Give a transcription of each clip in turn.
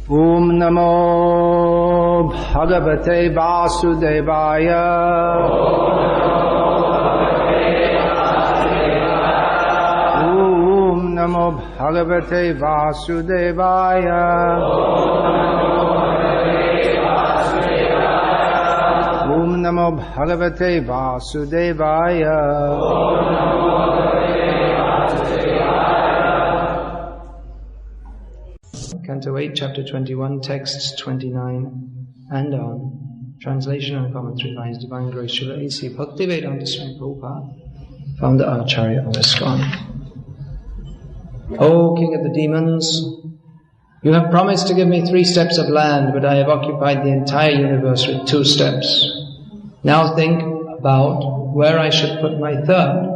Om Namo Bhagavate Vasudevaya. Om Namo Bhagavate Vasudevaya. Om Namo Bhagavate Vasudevaya. Canto 8, Chapter 21, Texts 29 and on. Translation and commentary by His Divine Grace Srila A.C. Bhaktivedanta Swami Prabhupada, Founder Acharya of ISKCON. O King of the Demons, you have promised to give me 3 steps of land, but I have occupied the entire universe with 2 steps. Now think about where I should put my 3rd.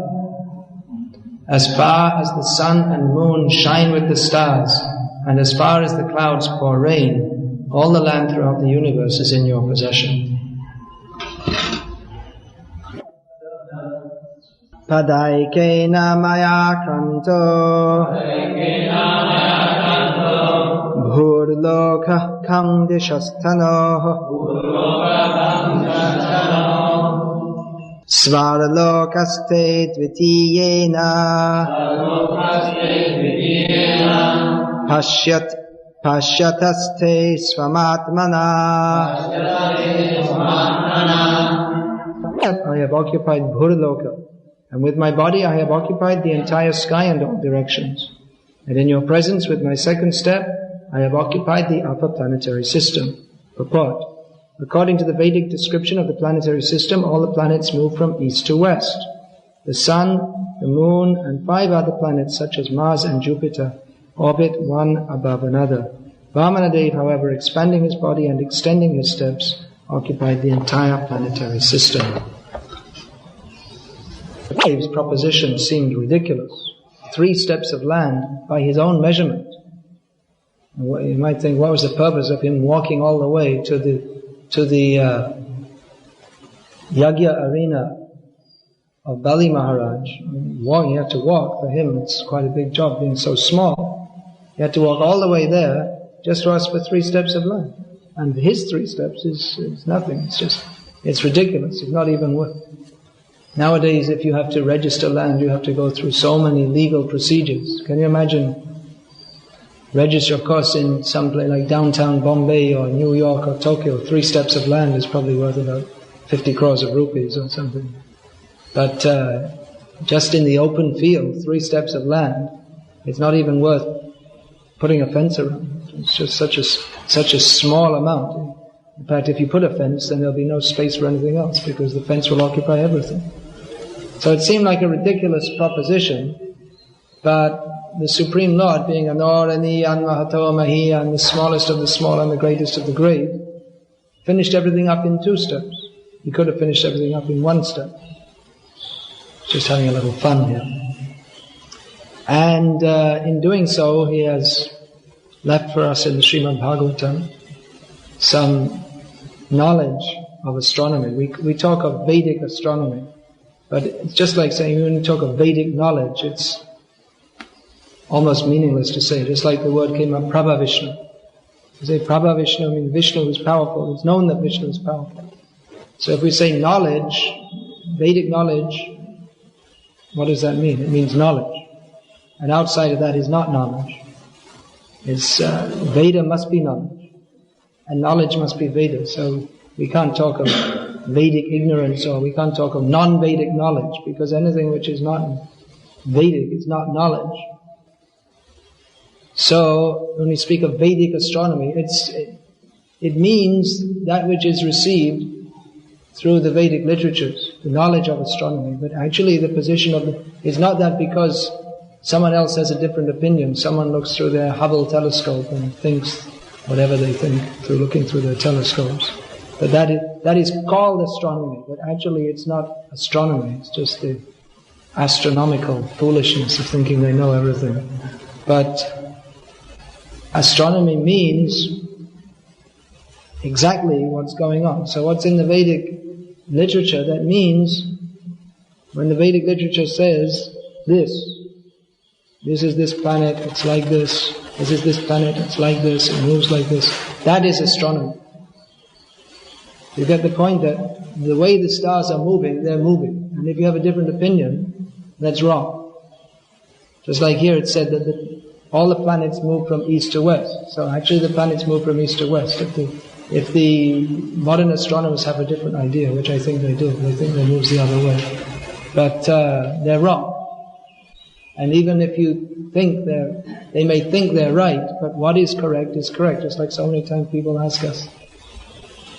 As far as the sun and moon shine with the stars, and as far as the clouds pour rain, all the land throughout the universe is in your possession. Padaikena maya kranto bhurloka kam dishastano svarlokaste dvitiyena Pashyataste svamatmana. I have occupied Bhurloka, and with my body I have occupied the entire sky and all directions. And in your presence with my 2nd step, I have occupied the upper planetary system. Purport. According to the Vedic description of the planetary system, all the planets move from east to west. The sun, the moon, and 5 other planets such as Mars and Jupiter orbit one above another. Vamanadev, however, expanding his body and extending his steps, occupied the entire planetary system. Dev's proposition seemed ridiculous. 3 steps of land by his own measurement. You might think, what was the purpose of him walking all the way to the Yagya arena of Bali Maharaj? He had to walk. For him, it's quite a big job being so small. He had to walk all the way there just to ask for 3 steps of land. And his 3 steps is nothing. It's ridiculous. It's not even worth. Nowadays, if you have to register land, you have to go through so many legal procedures. Can you imagine? Register, of course, in some place like downtown Bombay or New York or Tokyo, 3 steps of land is probably worth about 50 crores of rupees or something. But just in the open field, 3 steps of land, it's not even worth putting a fence around. It's just such a small amount. In fact, if you put a fence, then there'll be no space for anything else because the fence will occupy everything. So it seemed like a ridiculous proposition, but the Supreme Lord, being Anorani, Anmahato Mahi, and the smallest of the small and the greatest of the great, finished everything up in 2 steps. He could have finished everything up in 1 step. Just having a little fun here. And in doing so, he has left for us in the Srimad Bhagavatam some knowledge of astronomy. We talk of Vedic astronomy, but it's just like saying when you talk of Vedic knowledge, it's almost meaningless to say. Just like the word came up, Prabha Vishnu. You say Prabha Vishnu means Vishnu is powerful. It's known that Vishnu is powerful. So if we say knowledge, Vedic knowledge, what does that mean? It means knowledge. And outside of that is not knowledge. It's Veda must be knowledge, and knowledge must be Veda. So we can't talk of Vedic ignorance, or we can't talk of non-Vedic knowledge, because anything which is not Vedic is not knowledge. So when we speak of Vedic astronomy, it means that which is received through the Vedic literatures, the knowledge of astronomy. But actually the position of is not that because someone else has a different opinion. Someone looks through their Hubble telescope and thinks whatever they think through looking through their telescopes. But that is called astronomy. But actually it's not astronomy. It's just the astronomical foolishness of thinking they know everything. But astronomy means exactly what's going on. So what's in the Vedic literature, that means when the Vedic literature says this is this planet, it's like this, This is this planet, it's like this, it moves like this. That is astronomy. You get the point that the way the stars are moving, they're moving. And if you have a different opinion, that's wrong. Just like here it said that all the planets move from east to west. So actually the planets move from east to west. If the modern astronomers have a different idea, which I think they do, they think they move the other way. But they're wrong. And even if you think they may think they're right, but what is correct is correct. Just like so many times people ask us,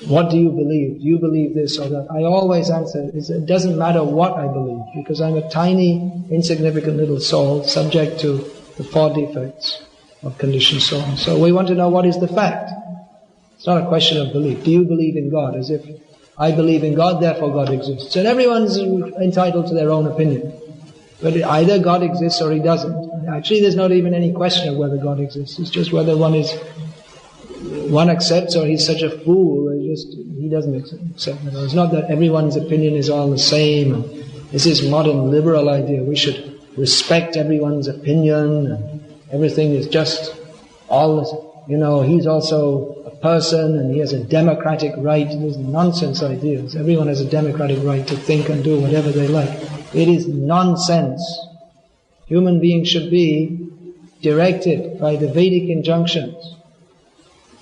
what do you believe? Do you believe this or that? I always answer, it doesn't matter what I believe, because I'm a tiny, insignificant little soul subject to the 4 defects of conditioned soul. So we want to know what is the fact. It's not a question of belief. Do you believe in God? As if I believe in God, therefore God exists. And everyone's entitled to their own opinion. But either God exists or He doesn't. Actually, there's not even any question of whether God exists. It's just whether one accepts or he's such a fool, he doesn't accept it. It's not that everyone's opinion is all the same. This is modern liberal idea. We should respect everyone's opinion and everything is just all this, he's also a person and he has a democratic right. These nonsense ideas. Everyone has a democratic right to think and do whatever they like. It is nonsense. Human beings should be directed by the Vedic injunctions.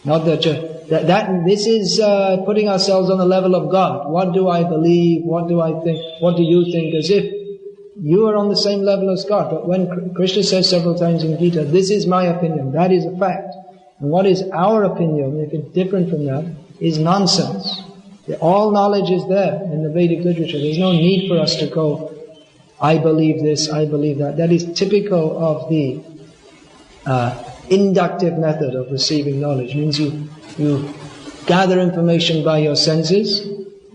Not that this is putting ourselves on the level of God. What do I believe? What do I think? What do you think? As if you are on the same level as God. But when Krishna says several times in Gita, this is my opinion, that is a fact. And what is our opinion, if it's different from that, is nonsense. All knowledge is there in the Vedic literature. There's no need for us to go, I believe this, I believe that. That is typical of the inductive method of receiving knowledge. It means you gather information by your senses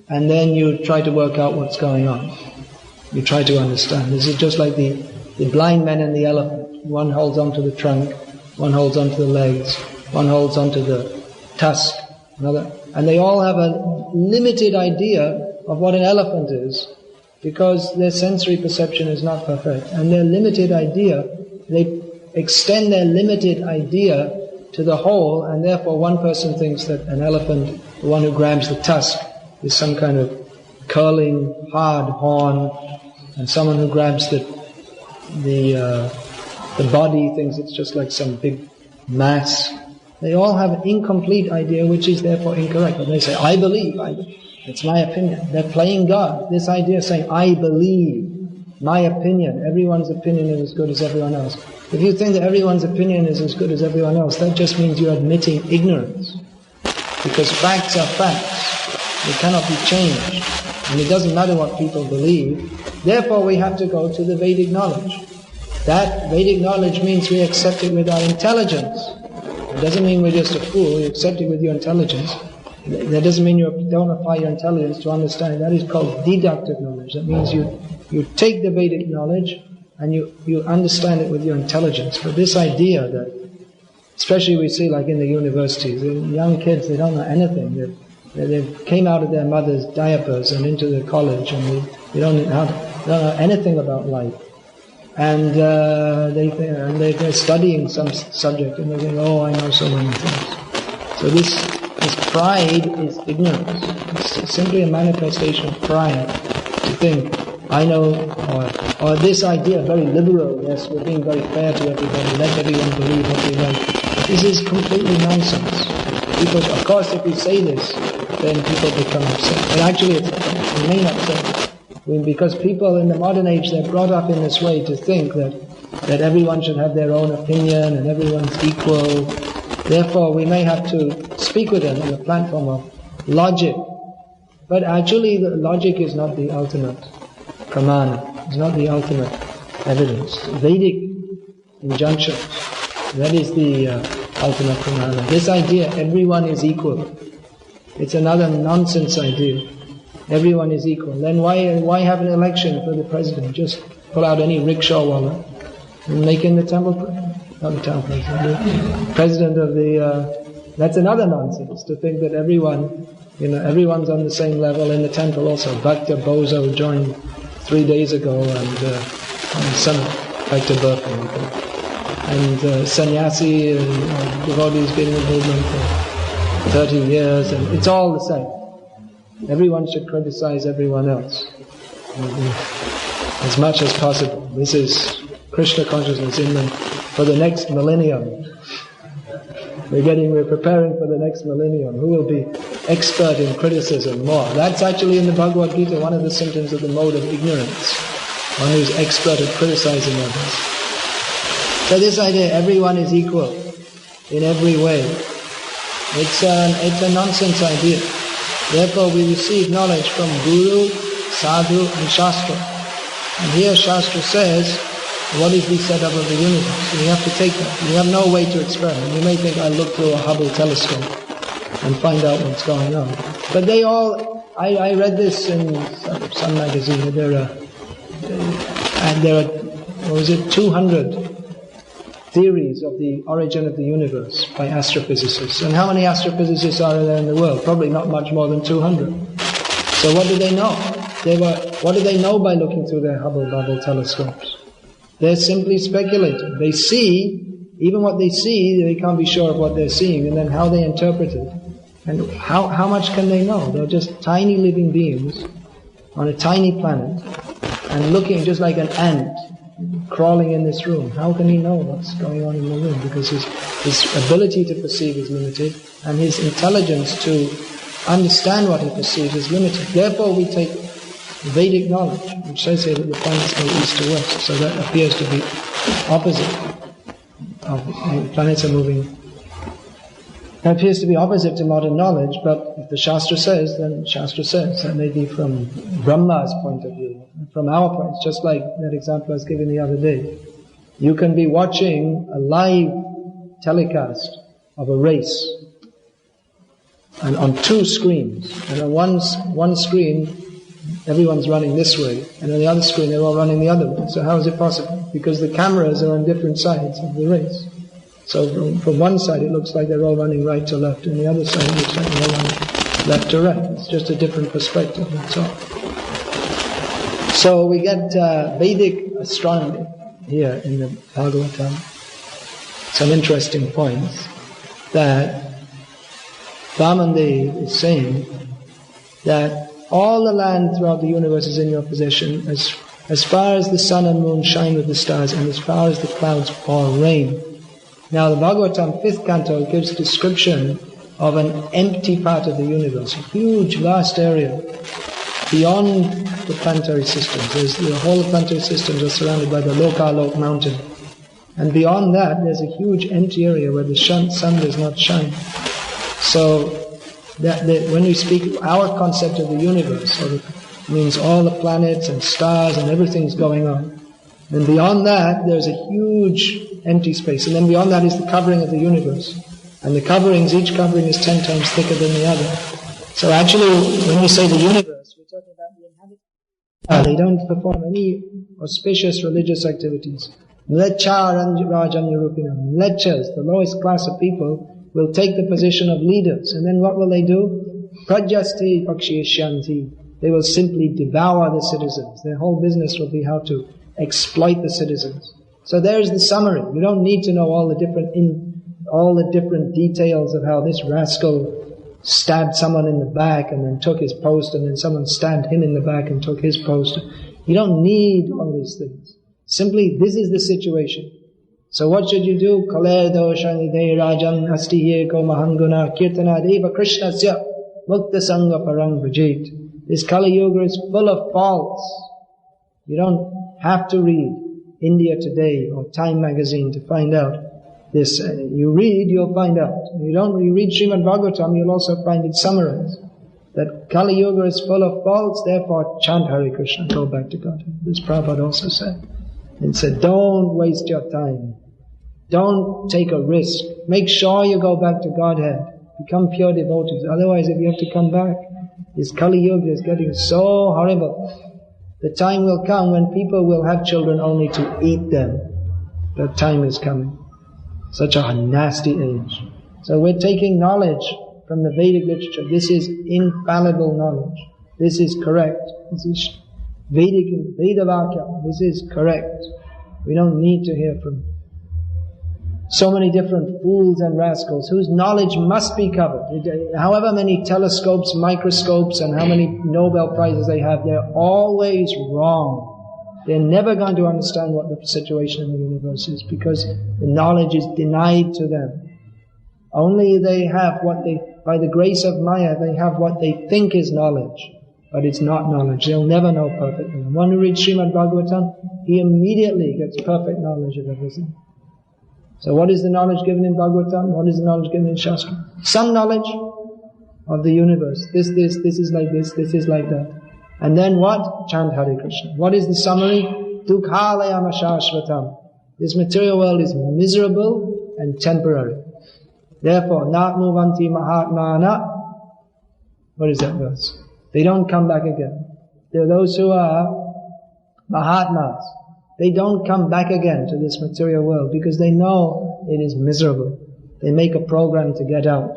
and then you try to work out what's going on. You try to understand. This is just like the blind man and the elephant. One holds onto the trunk, one holds onto the legs, one holds onto the tusk, another. And they all have a limited idea of what an elephant is because their sensory perception is not perfect. And their limited idea, they extend their limited idea to the whole, and therefore one person thinks that an elephant, the one who grabs the tusk, is some kind of curling, hard horn, and someone who grabs the body thinks it's just like some big mass. They all have an incomplete idea, which is therefore incorrect. But they say, I believe, it's my opinion. They're playing God. This idea of saying, I believe, my opinion, everyone's opinion is as good as everyone else. If you think that everyone's opinion is as good as everyone else, that just means you're admitting ignorance. Because facts are facts. They cannot be changed. And it doesn't matter what people believe. Therefore, we have to go to the Vedic knowledge. That Vedic knowledge means we accept it with our intelligence. It doesn't mean we're just a fool. You accept it with your intelligence. That doesn't mean you don't apply your intelligence to understand. That is called deductive knowledge. That means you take the Vedic knowledge and you understand it with your intelligence. But this idea that, especially we see like in the universities, the young kids, they don't know anything. They came out of their mother's diapers and into the college and they don't know anything about life. And they're studying some subject and they think, oh, I know so many things. So this pride is ignorance. It's simply a manifestation of pride to think, I know, or this idea, very liberal, yes, we're being very fair to everybody, let everyone believe what they like. This is completely nonsense. Because, of course, if we say this, then people become upset. But actually, it may not say. Because people in the modern age, they're brought up in this way to think that everyone should have their own opinion and everyone's equal. Therefore, we may have to speak with them on the platform of logic. But actually, the logic is not the ultimate pramana. It's not the ultimate evidence. Vedic injunction, that is the ultimate pramana. This idea, everyone is equal, it's another nonsense idea. Everyone is equal. Then why have an election for the president? Just pull out any rickshaw wallet and make him the temple, not the temple president, the president of the. That's another nonsense to think that everyone's on the same level in the temple. Also, Bhakti Bozo joined 3 days ago, and some Bhakti Burke. and sannyasi and devotees been in the movement for 30 years, and it's all the same. Everyone should criticize everyone else as much as possible. This is Krishna consciousness in them for the next millennium. We're preparing for the next millennium. Who will be expert in criticism more? That's actually in the Bhagavad Gita one of the symptoms of the mode of ignorance. One who's expert at criticizing others. So this idea, everyone is equal in every way, it's a nonsense idea. Therefore we receive knowledge from Guru, Sadhu and Shastra. And here Shastra says, what is the setup of the universe? So we have to take that. We have no way to experiment. You may think I'll look through a Hubble telescope and find out what's going on. But they all, I read this in some magazine, there are 200 theories of the origin of the universe by astrophysicists. And how many astrophysicists are there in the world? Probably not much more than 200. So what do they know? What do they know by looking through their Hubble telescopes? They're simply speculating. They see, even what they see, they can't be sure of what they're seeing, and then how they interpret it. And how much can they know? They're just tiny living beings on a tiny planet, and looking just like an ant crawling in this room. How can he know what's going on in the room? Because his ability to perceive is limited, and his intelligence to understand what he perceives is limited. Therefore we take Vedic knowledge, which says here that the planets go east to west, so that appears to be opposite. The planets are moving. That appears to be opposite to modern knowledge, but if the Shastra says, then Shastra says. That may be from Brahma's point of view. From our point, it's just like that example I was given the other day. You can be watching a live telecast of a race, and on two screens. And on one screen, everyone's running this way, and on the other screen they're all running the other way. So how is it possible? Because the cameras are on different sides of the race. So from one side it looks like they're all running right to left, and the other side it looks like they're all running left to right. It's just a different perspective, that's all. So we get Vedic astronomy here in the Bhagavatam. Some interesting points that Vamandev is saying that all the land throughout the universe is in your possession, as far as the sun and moon shine with the stars, and as far as the clouds pour rain. Now the Bhagavatam 5th canto gives a description of an empty part of the universe, a huge, vast area beyond the planetary systems. The whole planetary systems are surrounded by the Lokalok mountain. And beyond that, there's a huge empty area where the sun does not shine. So when we speak our concept of the universe, means all the planets and stars and everything's going on. And beyond that, there's a huge empty space. And then beyond that is the covering of the universe. And the coverings, each covering is 10 times thicker than the other. So actually, when we say the universe, we're talking about the inhabitants. They don't perform any auspicious religious activities. Lectures, the lowest class of people, will take the position of leaders. And then what will they do? Prajasti pakshishyanti. They will simply devour the citizens. Their whole business will be how to exploit the citizens. So there's the summary. You don't need to know all the different details of how this rascal stabbed someone in the back and then took his post, and then someone stabbed him in the back and took his post. You don't need all these things. Simply, this is the situation. So what should you do? Kaler doshanidhe rajan astiye ko mahanguna kirtana deva krishnasya mukta sangha parang vrajit. This Kali Yuga is full of faults. You don't have to read India Today or Time magazine to find out this. You read, you'll find out. You read Srimad Bhagavatam, you'll also find it summarized. That Kali Yuga is full of faults, therefore chant Hare Krishna, go back to God. This Prabhupada also said. And said, don't waste your time. Don't take a risk. Make sure you go back to Godhead. Become pure devotees. Otherwise, if you have to come back, this Kali Yuga is getting so horrible. The time will come when people will have children only to eat them. That time is coming. Such a nasty age. So we're taking knowledge from the Vedic literature. This is infallible knowledge. This is correct. This is Vedic Vedavakya. This is correct. We don't need to hear from so many different fools and rascals whose knowledge must be covered. However many telescopes, microscopes, and how many Nobel Prizes they have, they're always wrong. They're never going to understand what the situation in the universe is because the knowledge is denied to them. Only they have by the grace of Maya, they have what they think is knowledge, but it's not knowledge. They'll never know perfectly. One who reads Srimad Bhagavatam, he immediately gets perfect knowledge of everything. So what is the knowledge given in Bhagavatam? What is the knowledge given in Shastra? Some knowledge of the universe. This is like this is like that. And then what? Chant Hare Krishna. What is the summary? Dukhalayam ashashvatam. This material world is miserable and temporary. Therefore, natmuvanti mahatmana. What is that verse? They don't come back again. There are those who are mahatmas. They don't come back again to this material world because they know it is miserable. They make a program to get out.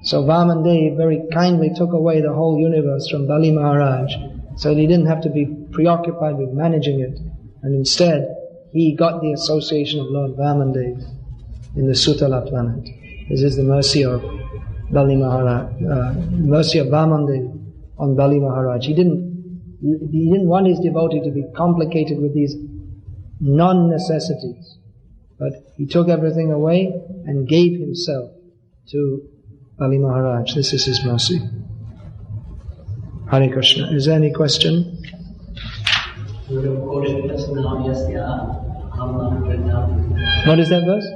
So Vamandev very kindly took away the whole universe from Bali Maharaj so he didn't have to be preoccupied with managing it. And instead, he got the association of Lord Vamandev in the Sutala planet. This is the mercy of Bali Maharaj, mercy of Vamandev on Bali Maharaj. He didn't want his devotee to be complicated with these non-necessities. But he took everything away and gave himself to Bali Maharaj. This is his mercy. Hare Krishna. Is there any question? You have quoted just now, what is that verse?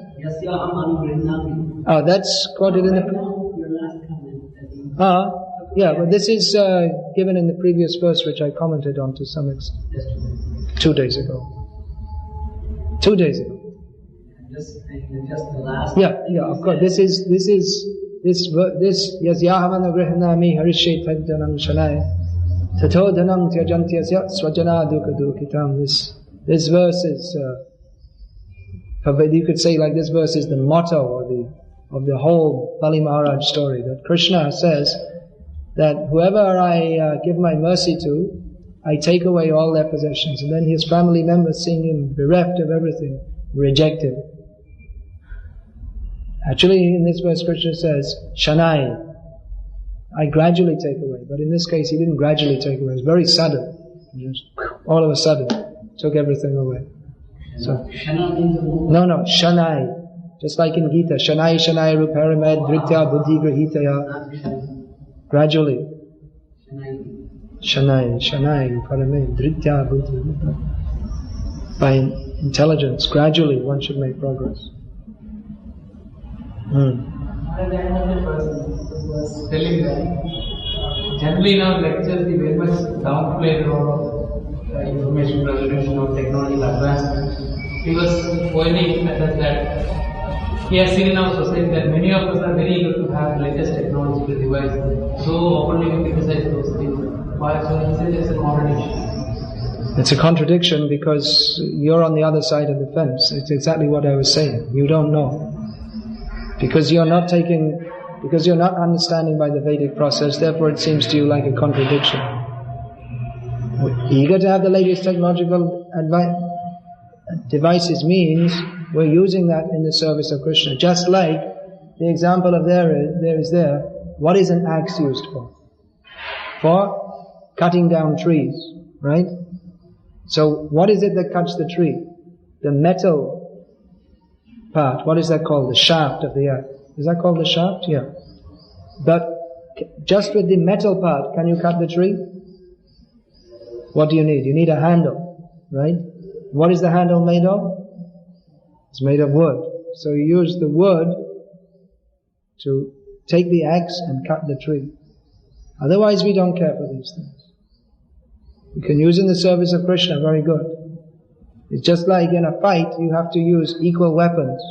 Oh, that's quoted in the... yeah, but this is given in the previous verse which I commented on to some extent. 2 days ago. 2 days ago. Just the last... Yeah, of course. This Yasyahamana Grihanami Harishe Tadjanam Shanai Tato Dhanam Tyajantyasya Swajana Duka Dukitam. This verse is, you could say like this verse is the motto of the whole Bali Maharaj story. That Krishna says that whoever I give my mercy to, I take away all their possessions. And then his family members, seeing him bereft of everything, reject him. Actually, in this verse, Krishna says, Shanai, I gradually take away. But in this case, he didn't gradually take away. It was very sudden. Just, all of a sudden, took everything away. So, no, Shanai. Just like in Gita, Shanai, Ruparamed, Dritya, Buddhi, Grahitaya. Gradually. Shanai, Ruparamed, Dritya, Buddhi. By intelligence, gradually, one should make progress. At the end of the verse was telling that generally in our lectures we very much downplay the role of information preservation or technological advancement. He was pointing at us that he has seen in our society that many of us are very eager to have latest technological devices. So openly we criticize those things. Why? So he said it's a contradiction. It's a contradiction because you're on the other side of the fence. It's exactly what I was saying. You don't know. Because you're not understanding by the Vedic process, therefore it seems to you like a contradiction. We're eager to have the latest technological devices means we're using that in the service of Krishna. Just like the example of what is an axe used for? For cutting down trees, right? So what is it that cuts the tree? The metal part. What is that called? The shaft of the axe. Is that called the shaft? Yeah. But just with the metal part, can you cut the tree? What do you need? You need a handle, right? What is the handle made of? It's made of wood. So you use the wood to take the axe and cut the tree. Otherwise we don't care for these things. You can use in the service of Krishna, very good. It's just like in a fight, you have to use equal weapons.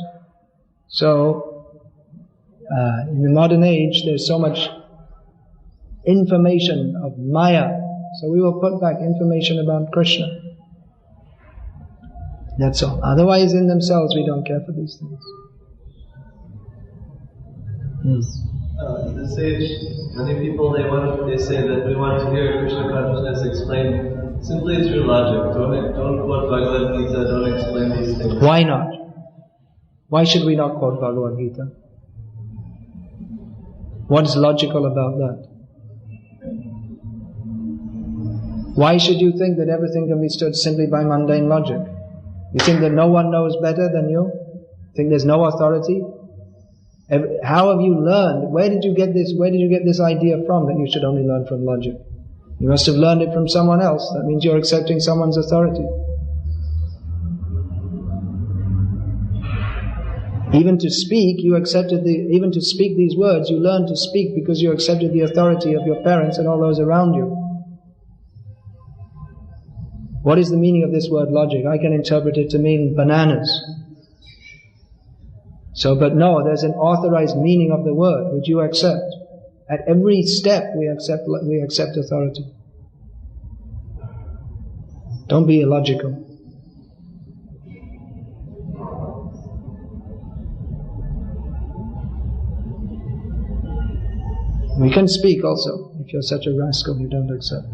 So, in the modern age, there's so much information of Maya. So we will put back information about Krishna. That's all. Otherwise, in themselves, we don't care for these things. In this age, many people, they say that we want to hear Krishna consciousness explained simply through logic. Don't quote Bhagavad Gita, don't explain these things. Why not? Why should we not quote Bhagavad Gita? What is logical about that? Why should you think that everything can be stood simply by mundane logic? You think that no one knows better than you? Think there's no authority? How have you learned? Where did you get this idea from that you should only learn from logic? You must have learned it from someone else. That means you're accepting someone's authority. Even to speak, even to speak these words, you learned to speak because you accepted the authority of your parents and all those around you. What is the meaning of this word logic? I can interpret it to mean bananas. But no, there's an authorized meaning of the word which you accept. At every step we accept authority. Don't be illogical. We can speak also, if you're such a rascal you don't accept.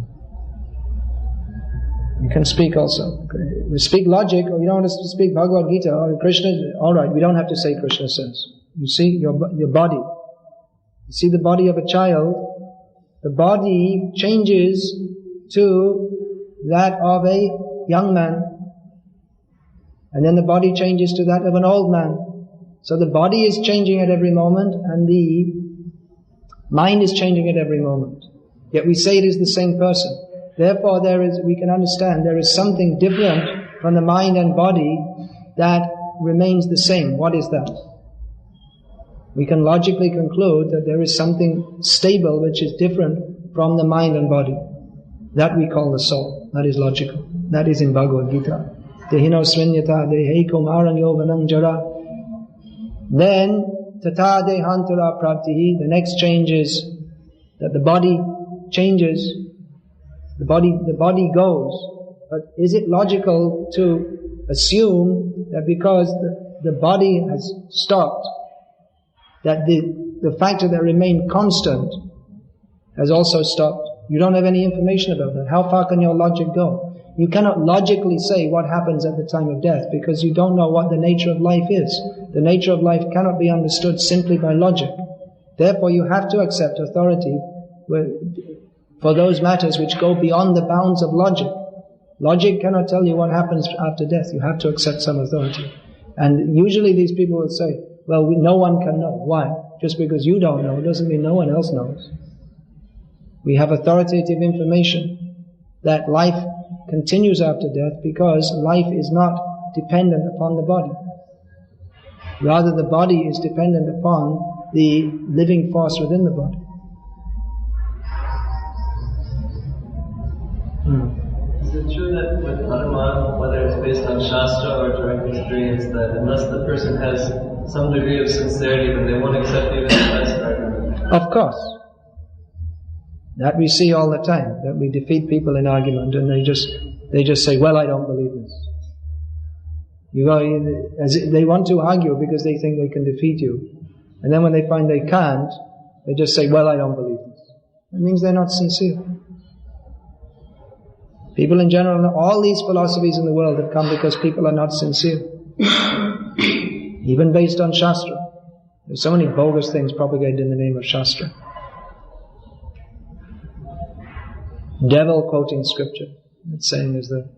You can speak also. We speak logic, or you don't want to speak Bhagavad Gita or Krishna. All right, we don't have to say Krishna says. You see your body. You see the body of a child. The body changes to that of a young man, and then the body changes to that of an old man. So the body is changing at every moment, and the mind is changing at every moment. Yet we say it is the same person. Therefore we can understand there is something different from the mind and body that remains the same. What is that? We can logically conclude that there is something stable which is different from the mind and body. That we call the soul. That is logical. That is in Bhagavad Gita. Dehino srinyata dehekum arangyo vanang jara. Then tata dehantara praptihi. The next change is that the body changes. The body goes. But is it logical to assume that because the body has stopped, that the factor that remained constant has also stopped? You don't have any information about that. How far can your logic go? You cannot logically say what happens at the time of death because you don't know what the nature of life is. The nature of life cannot be understood simply by logic. Therefore you have to accept authority for those matters which go beyond the bounds of logic. Logic cannot tell you what happens after death. You have to accept some authority. And usually these people will say, well, no one can know. Why? Just because you don't know doesn't mean no one else knows. We have authoritative information that life continues after death because life is not dependent upon the body. Rather, the body is dependent upon the living force within the body. Is it true that with Hanuman, whether it's based on Shastra or direct experience, that unless the person has some degree of sincerity, then they won't accept even the best argument? Of course. That we see all the time, that we defeat people in argument and they just say, well, I don't believe this. They want to argue because they think they can defeat you. And then when they find they can't, they just say, well, I don't believe this. That means they're not sincere. People in general, all these philosophies in the world have come because people are not sincere. Even based on Shastra. There's so many bogus things propagated in the name of Shastra. Devil quoting scripture. That saying is that